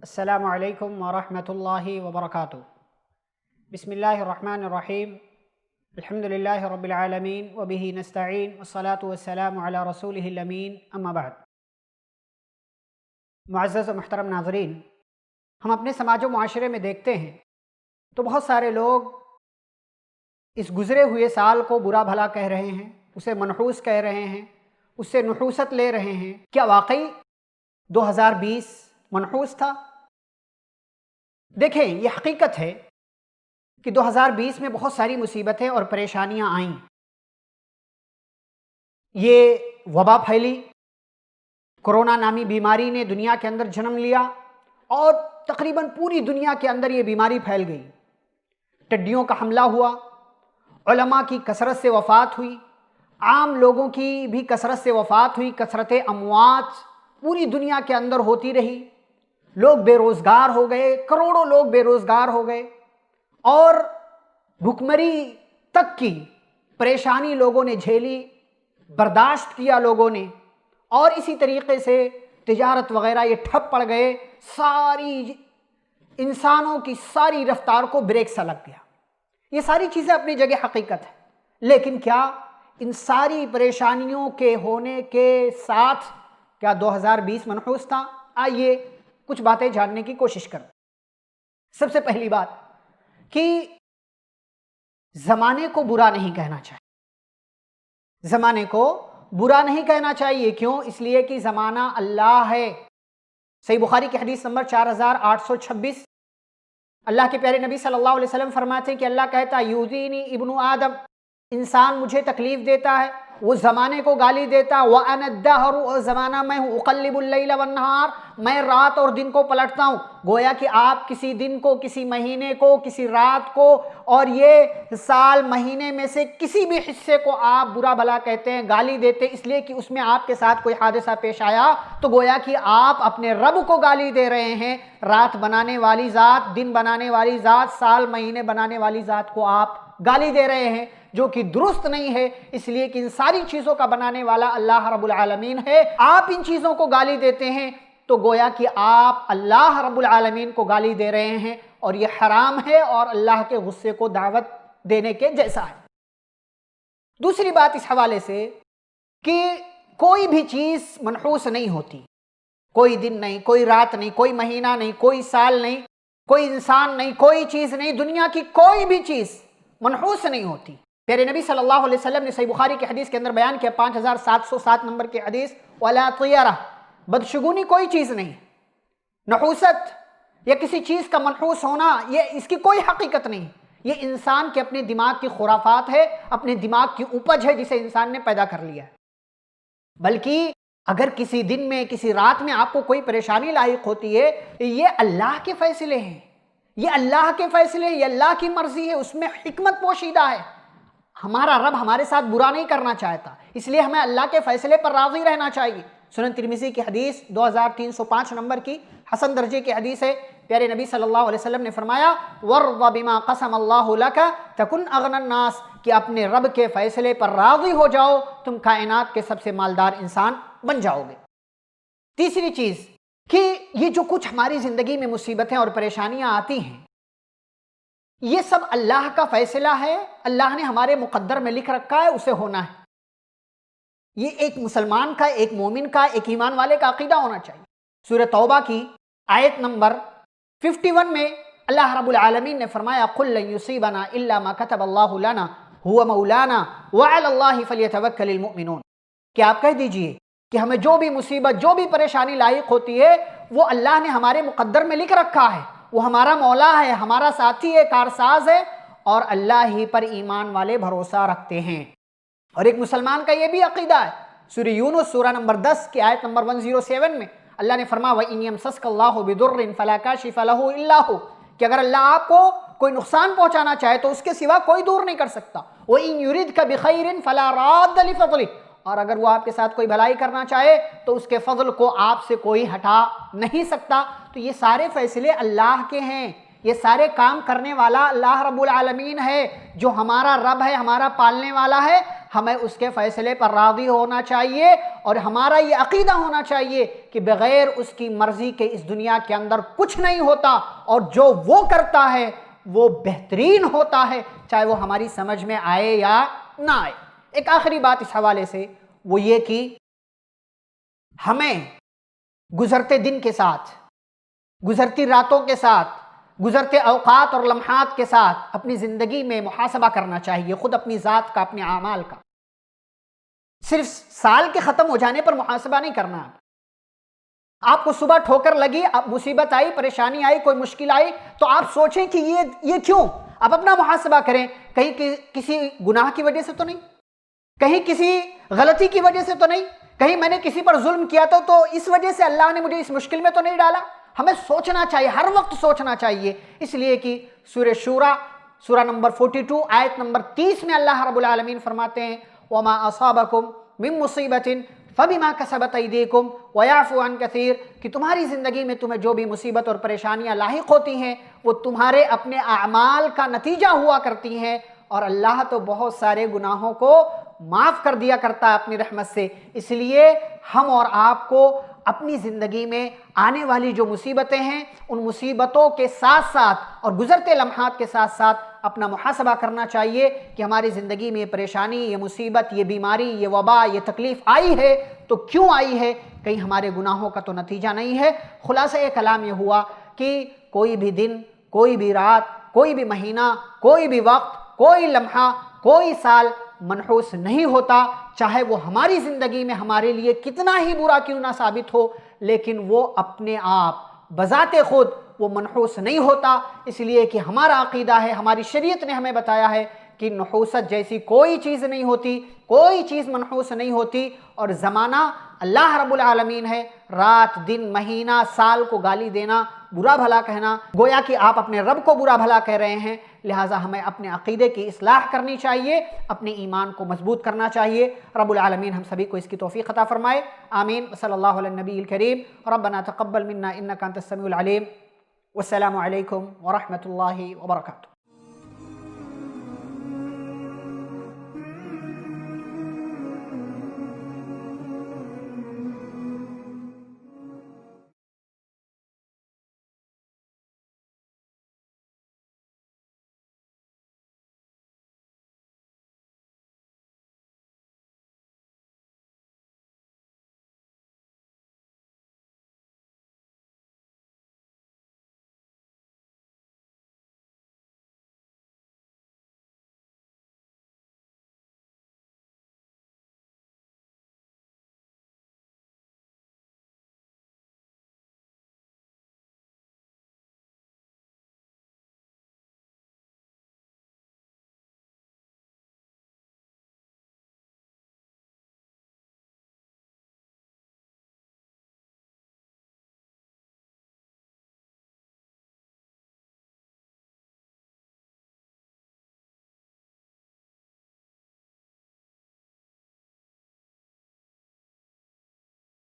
السلام علیکم ورحمۃ اللہ وبرکاتہ۔ بسم اللہ الرحمن الرحیم، الحمد للہ رب العالمین وبہ نستعین والصلاة والسلام علی رسولہ الامین، اما بعد۔ معزز و محترم ناظرین، ہم اپنے سماج و معاشرے میں دیکھتے ہیں تو بہت سارے لوگ اس گزرے ہوئے سال کو برا بھلا کہہ رہے ہیں، اسے منحوس کہہ رہے ہیں، اس سے نحوست لے رہے ہیں۔ کیا واقعی 2020 منحوس تھا؟ دیکھیں، یہ حقیقت ہے کہ 2020 میں بہت ساری مصیبتیں اور پریشانیاں آئیں۔ یہ وبا پھیلی، کرونا نامی بیماری نے دنیا کے اندر جنم لیا اور تقریباً پوری دنیا کے اندر یہ بیماری پھیل گئی۔ ٹڈیوں کا حملہ ہوا، علماء کی کثرت سے وفات ہوئی، عام لوگوں کی بھی کثرت سے وفات ہوئی، کثرت اموات پوری دنیا کے اندر ہوتی رہی، لوگ بے روزگار ہو گئے، کروڑوں لوگ بے روزگار ہو گئے، اور بھوکمری تک کی پریشانی لوگوں نے جھیلی، برداشت کیا لوگوں نے، اور اسی طریقے سے تجارت وغیرہ یہ ٹھپ پڑ گئے، ساری انسانوں کی ساری رفتار کو بریک سا لگ گیا۔ یہ ساری چیزیں اپنی جگہ حقیقت ہے، لیکن کیا ان ساری پریشانیوں کے ہونے کے ساتھ کیا 2020 منحوس تھا؟ آئیے کچھ باتیں جاننے کی کوشش کریں۔ سب سے پہلی بات کہ زمانے کو برا نہیں کہنا چاہیے، زمانے کو برا نہیں کہنا چاہیے۔ کیوں؟ اس لیے کہ زمانہ اللہ ہے۔ صحیح بخاری کی حدیث نمبر 4826، اللہ کے پیارے نبی صلی اللہ علیہ وسلم فرماتے ہیں کہ اللہ کہتا ہے یؤذینی ابن آدم، انسان مجھے تکلیف دیتا ہے، وہ زمانے کو گالی دیتا ہے، وَأَنَا الدَّهْرُ، اور زمانہ میں ہوں، اقلب اللیل والنہار، میں رات اور دن کو پلٹتا ہوں۔ گویا کہ آپ کسی دن کو، کسی مہینے کو، کسی رات کو، اور یہ سال مہینے میں سے کسی بھی حصے کو آپ برا بھلا کہتے ہیں، گالی دیتے، اس لیے کہ اس میں آپ کے ساتھ کوئی حادثہ پیش آیا، تو گویا کہ آپ اپنے رب کو گالی دے رہے ہیں۔ رات بنانے والی ذات، دن بنانے والی ذات، سال مہینے بنانے والی ذات کو آپ گالی دے رہے ہیں، جو کہ درست نہیں ہے، اس لیے کہ ان ساری چیزوں کا بنانے والا اللہ رب العالمین ہے۔ آپ ان چیزوں کو گالی دیتے ہیں تو گویا کہ آپ اللہ رب العالمین کو گالی دے رہے ہیں، اور یہ حرام ہے اور اللہ کے غصے کو دعوت دینے کے جیسا ہے۔ دوسری بات اس حوالے سے کہ کوئی بھی چیز منحوس نہیں ہوتی، کوئی دن نہیں، کوئی رات نہیں، کوئی مہینہ نہیں، کوئی سال نہیں، کوئی انسان نہیں، کوئی چیز نہیں، دنیا کی کوئی بھی چیز منحوس نہیں ہوتی۔ پیارے نبی صلی اللہ علیہ وسلم نے صحیح بخاری کی حدیث کے اندر بیان کیا، 5707 نمبر کی حدیث، وَلَا طِيَرَةَ، بدشگونی کوئی چیز نہیں، نحوست یا کسی چیز کا منحوس ہونا، یہ اس کی کوئی حقیقت نہیں، یہ انسان کے اپنے دماغ کی خرافات ہے، اپنے دماغ کی اپج ہے جسے انسان نے پیدا کر لیا ہے۔ بلکہ اگر کسی دن میں، کسی رات میں آپ کو کوئی پریشانی لاحق ہوتی ہے، یہ اللہ کے فیصلے ہیں، یہ اللہ کے فیصلے، یہ اللہ کی مرضی ہے، اس میں حکمت پوشیدہ ہے۔ ہمارا رب ہمارے ساتھ برا نہیں کرنا چاہتا، اس لیے ہمیں اللہ کے فیصلے پر راضی رہنا چاہیے۔ سنن ترمذی کی حدیث 2305 نمبر کی حسن درجے کی حدیث ہے، پیارے نبی صلی اللہ علیہ وسلم نے فرمایا وَارْضَ بِمَا قَسَمَ اللَّهُ لَكَ تَكُنْ أَغْنَى النَّاسِ، کہ اپنے رب کے فیصلے پر راضی ہو جاؤ، تم کائنات کے سب سے مالدار انسان بن جاؤ گے۔ تیسری چیز کہ یہ جو کچھ ہماری زندگی میں مصیبتیں اور پریشانیاں آتی ہیں، یہ سب اللہ کا فیصلہ ہے، اللہ نے ہمارے مقدر میں لکھ رکھا ہے، اسے ہونا ہے۔ یہ ایک مسلمان کا، ایک مومن کا، ایک ایمان والے کا عقیدہ ہونا چاہیے۔ سورہ توبہ کی آیت نمبر 51 میں اللہ رب العالمین نے فرمایا قُلْ لَن يُصِيبَنَا إِلَّا مَا كَتَبَ اللَّهُ لَنَا هُوَ مَوْلَانَا وَعَلَى اللَّهِ فَلْيَتَوَكَّلِ الْمُؤْمِنُونَ، کہ آپ کہہ دیجئے کہ ہمیں جو بھی مصیبت، جو بھی پریشانی لاحق ہوتی ہے، وہ اللہ نے ہمارے مقدر میں لکھ رکھا ہے، وہ ہمارا مولا ہے، ہمارا ساتھی ہے، کارساز ہے، اور اللہ ہی پر ایمان والے بھروسہ رکھتے ہیں۔ اور ایک مسلمان کا یہ بھی عقیدہ ہے، سورہ یونس سورہ نمبر 10 کی آیت نمبر 107 میں اللہ نے فرمایا وَإِنْ يَمْسَسْكَ اللَّهُ بِضُرٍّ فَلَا كَاشِفَ لَهُ إِلَّا هُوَ، کہ اگر اللہ آپ کو کوئی نقصان پہنچانا چاہے تو اس کے سوا کوئی دور نہیں کر سکتا۔ وَإِنْ يُرِدْكَ بِخَيْرٍ فَلَا رَادَّ لِفَضْلِهِ، اور اگر وہ آپ کے ساتھ کوئی بھلائی کرنا چاہے تو اس کے فضل کو آپ سے کوئی ہٹا نہیں سکتا۔ تو یہ سارے فیصلے اللہ کے ہیں، یہ سارے کام کرنے والا اللہ رب العالمین ہے، جو ہمارا رب ہے، ہمارا پالنے والا ہے۔ ہمیں اس کے فیصلے پر راضی ہونا چاہیے اور ہمارا یہ عقیدہ ہونا چاہیے کہ بغیر اس کی مرضی کے اس دنیا کے اندر کچھ نہیں ہوتا، اور جو وہ کرتا ہے وہ بہترین ہوتا ہے، چاہے وہ ہماری سمجھ میں آئے یا نہ آئے۔ ایک آخری بات اس حوالے سے وہ یہ کہ ہمیں گزرتے دن کے ساتھ، گزرتی راتوں کے ساتھ، گزرتے اوقات اور لمحات کے ساتھ اپنی زندگی میں محاسبہ کرنا چاہیے، خود اپنی ذات کا، اپنے اعمال کا۔ صرف سال کے ختم ہو جانے پر محاسبہ نہیں کرنا۔ آپ کو صبح ٹھوکر لگی، مصیبت آئی، پریشانی آئی، کوئی مشکل آئی، تو آپ سوچیں کہ یہ کیوں؟ آپ اپنا محاسبہ کریں، کہیں کسی گناہ کی وجہ سے تو نہیں، کہیں کسی غلطی کی وجہ سے تو نہیں، کہیں میں نے کسی پر ظلم کیا تو اس وجہ سے اللہ نے مجھے اس مشکل میں تو نہیں ڈالا۔ ہمیں سوچنا چاہیے، ہر وقت سوچنا چاہیے، اس لیے کہ سورہ شورى سورہ نمبر 42 آیت نمبر 30 میں اللہ رب العالمین فرماتے ہیں وَمَا أَصَابَكُم مِّن مُّصِيبَةٍ فَبِمَا كَسَبَتْ أَيْدِيكُمْ وَيَعْفُو عَن كَثِيرٍ، کہ تمہاری زندگی میں تمہیں جو بھی مصیبت اور پریشانیاں لاحق ہوتی ہیں وہ تمہارے اپنے اعمال کا نتیجہ ہوا کرتی ہیں، اور اللہ تو بہت سارے گناہوں کو معاف کر دیا کرتا ہے اپنی رحمت سے۔ اس لیے ہم اور آپ کو اپنی زندگی میں آنے والی جو مصیبتیں ہیں ان مصیبتوں کے ساتھ ساتھ اور گزرتے لمحات کے ساتھ ساتھ اپنا محاسبہ کرنا چاہیے کہ ہماری زندگی میں یہ پریشانی، یہ مصیبت، یہ بیماری، یہ وبا، یہ تکلیف آئی ہے تو کیوں آئی ہے؟ کہیں ہمارے گناہوں کا تو نتیجہ نہیں ہے۔ خلاصہ کلام یہ ہوا کہ کوئی بھی دن، کوئی بھی رات، کوئی بھی مہینہ، کوئی بھی وقت، کوئی لمحہ، کوئی سال منحوس نہیں ہوتا، چاہے وہ ہماری زندگی میں ہمارے لیے کتنا ہی برا کیوں نہ ثابت ہو، لیکن وہ اپنے آپ بذات خود وہ منحوس نہیں ہوتا، اس لیے کہ ہمارا عقیدہ ہے، ہماری شریعت نے ہمیں بتایا ہے کہ نحوست جیسی کوئی چیز نہیں ہوتی، کوئی چیز منحوس نہیں ہوتی، اور زمانہ اللہ رب العالمین ہے۔ رات، دن، مہینہ، سال کو گالی دینا، برا بھلا کہنا، گویا کہ آپ اپنے رب کو برا بھلا کہہ رہے ہیں، لہٰذا ہمیں اپنے عقیدے کی اصلاح کرنی چاہیے، اپنے ایمان کو مضبوط کرنا چاہیے۔ رب العالمین ہم سبھی کو اس کی توفیق عطا فرمائے، آمین۔ صلی اللہ علی النبی الکریم، ربنا تقبل منا انک انت السمیع العلیم، والسلام علیکم ورحمۃ اللہ وبرکاتہ۔